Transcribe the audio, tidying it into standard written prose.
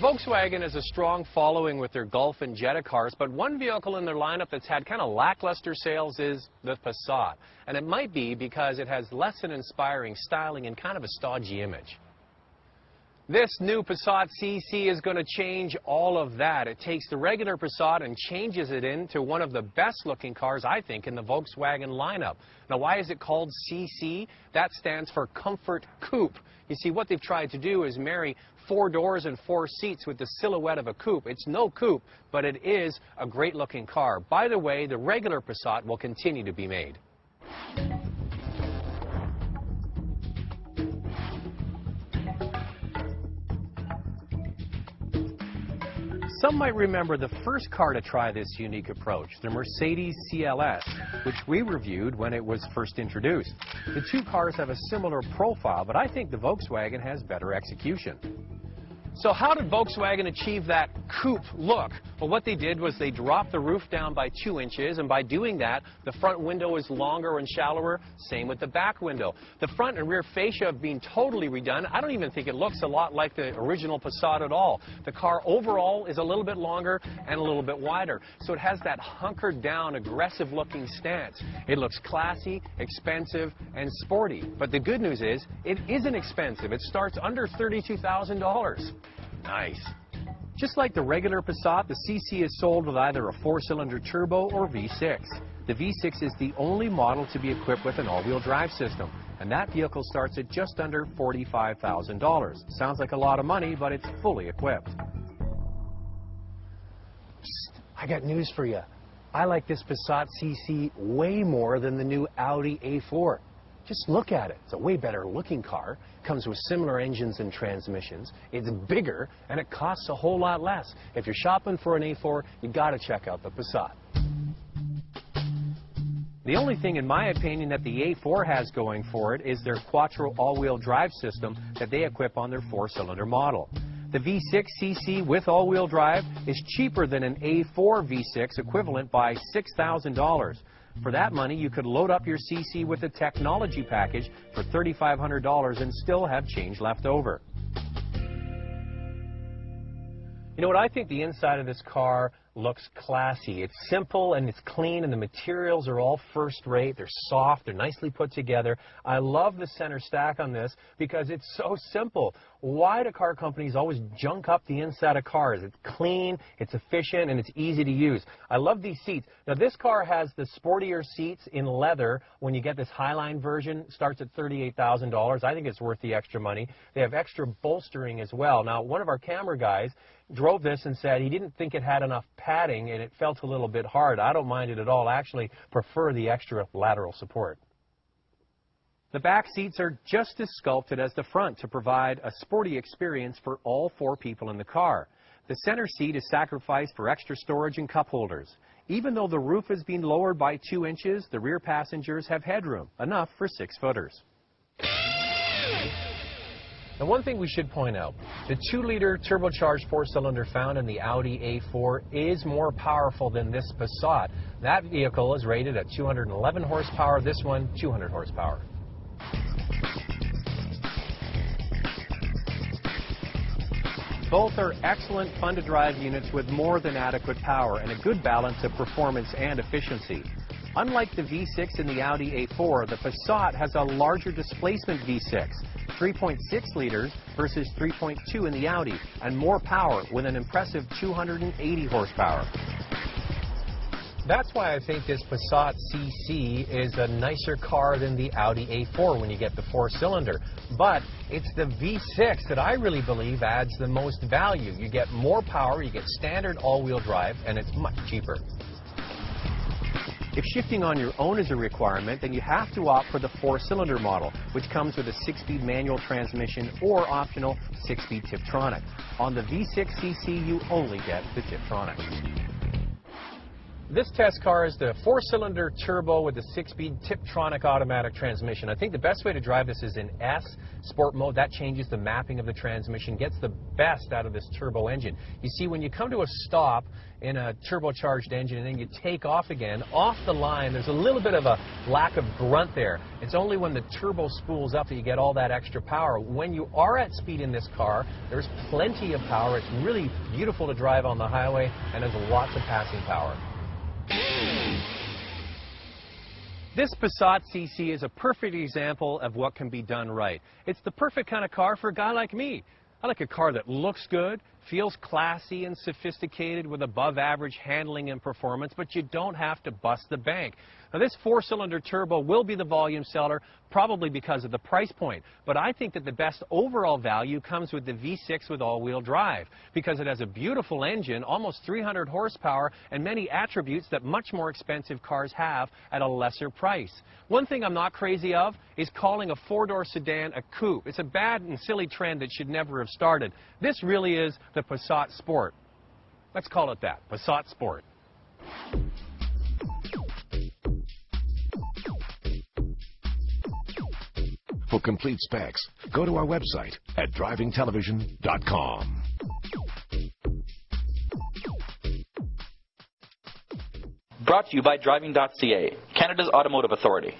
Volkswagen has a strong following with their Golf and Jetta cars, but one vehicle in their lineup that's had kind of lackluster sales is the Passat. And it might be because it has less than inspiring styling and kind of a stodgy image. This new Passat CC is going to change all of that. It takes the regular Passat and changes it into one of the best looking cars, I think, in the Volkswagen lineup. Now, why is it called CC? That stands for Comfort Coupe. You see, what they've tried to do is marry 4 doors and 4 seats with the silhouette of a coupe. It's no coupe, but it is a great looking car. By the way, the regular Passat will continue to be made. Some might remember the first car to try this unique approach, the Mercedes CLS, which we reviewed when it was first introduced. The two cars have a similar profile, but I think the Volkswagen has better execution. So how did Volkswagen achieve that coupe look? Well, what they did was they dropped the roof down by 2 inches, and by doing that, the front window is longer and shallower, same with the back window. The front and rear fascia have been totally redone. I don't even think it looks a lot like the original Passat at all. The car overall is a little bit longer and a little bit wider, so it has that hunkered down, aggressive looking stance. It looks classy, expensive, and sporty. But the good news is, it isn't expensive. It starts under $32,000. Nice. Just like the regular Passat, the CC is sold with either a 4-cylinder turbo or V6. The V6 is the only model to be equipped with an all-wheel drive system, and that vehicle starts at just under $45,000. Sounds like a lot of money, but it's fully equipped. Psst, I got news for you. I like this Passat CC way more than the new Audi A4. Just look at it. It's a way better looking car. Comes with similar engines and transmissions. It's bigger, and it costs a whole lot less. If you're shopping for an A4, you got to check out the Passat. The only thing, in my opinion, that the A4 has going for it is their Quattro all-wheel drive system that they equip on their 4-cylinder model. The V6 CC with all-wheel drive is cheaper than an A4 V6 equivalent by $6,000. For that money, you could load up your CC with a technology package for $3,500 and still have change left over. You know what? I think the inside of this car looks classy. It's simple and it's clean, and the materials are all first rate. They're soft, they're nicely put together. I love the center stack on this because it's so simple. Why do car companies always junk up the inside of cars? It's clean, it's efficient, and it's easy to use. I love these seats. Now, this car has the sportier seats in leather. When you get this Highline version, it starts at $38,000. I think it's worth the extra money. They have extra bolstering as well. Now, one of our camera guys drove this and said he didn't think it had enough padding and it felt a little bit hard. I don't mind it at all. I actually prefer the extra lateral support. The back seats are just as sculpted as the front to provide a sporty experience for all 4 people in the car. The center seat is sacrificed for extra storage and cup holders. Even though the roof has been lowered by 2 inches, the rear passengers have headroom, enough for 6-footers. Now, one thing we should point out, the 2-liter turbocharged 4-cylinder found in the Audi A4 is more powerful than this Passat. That vehicle is rated at 211 horsepower, this one 200 horsepower. Both are excellent fun-to-drive units with more than adequate power and a good balance of performance and efficiency. Unlike the V6 in the Audi A4, the Passat has a larger displacement V6, 3.6 liters versus 3.2 in the Audi, and more power with an impressive 280 horsepower. That's why I think this Passat CC is a nicer car than the Audi A4 when you get the 4-cylinder. But it's the V6 that I really believe adds the most value. You get more power, you get standard all-wheel drive, and it's much cheaper. If shifting on your own is a requirement, then you have to opt for the 4-cylinder model, which comes with a 6-speed manual transmission or optional 6-speed Tiptronic. On the V6 CC, you only get the Tiptronic. This test car is the 4-cylinder turbo with the 6-speed Tiptronic automatic transmission. I think the best way to drive this is in S, sport mode. That changes the mapping of the transmission, gets the best out of this turbo engine. You see, when you come to a stop in a turbocharged engine and then you take off again, off the line, there's a little bit of a lack of grunt there. It's only when the turbo spools up that you get all that extra power. When you are at speed in this car, there's plenty of power. It's really beautiful to drive on the highway, and there's lots of passing power. This Passat CC is a perfect example of what can be done right. It's the perfect kind of car for a guy like me. I like a car that looks good, feels classy and sophisticated with above average handling and performance, but you don't have to bust the bank. Now, this 4-cylinder turbo will be the volume seller, probably because of the price point. But I think that the best overall value comes with the V6 with all-wheel drive, because it has a beautiful engine, almost 300 horsepower, and many attributes that much more expensive cars have at a lesser price. One thing I'm not crazy of is calling a 4-door sedan a coupe. It's a bad and silly trend that should never have started. This really is the Passat Sport. Let's call it that, Passat Sport. For complete specs, go to our website at drivingtelevision.com. Brought to you by Driving.ca, Canada's automotive authority.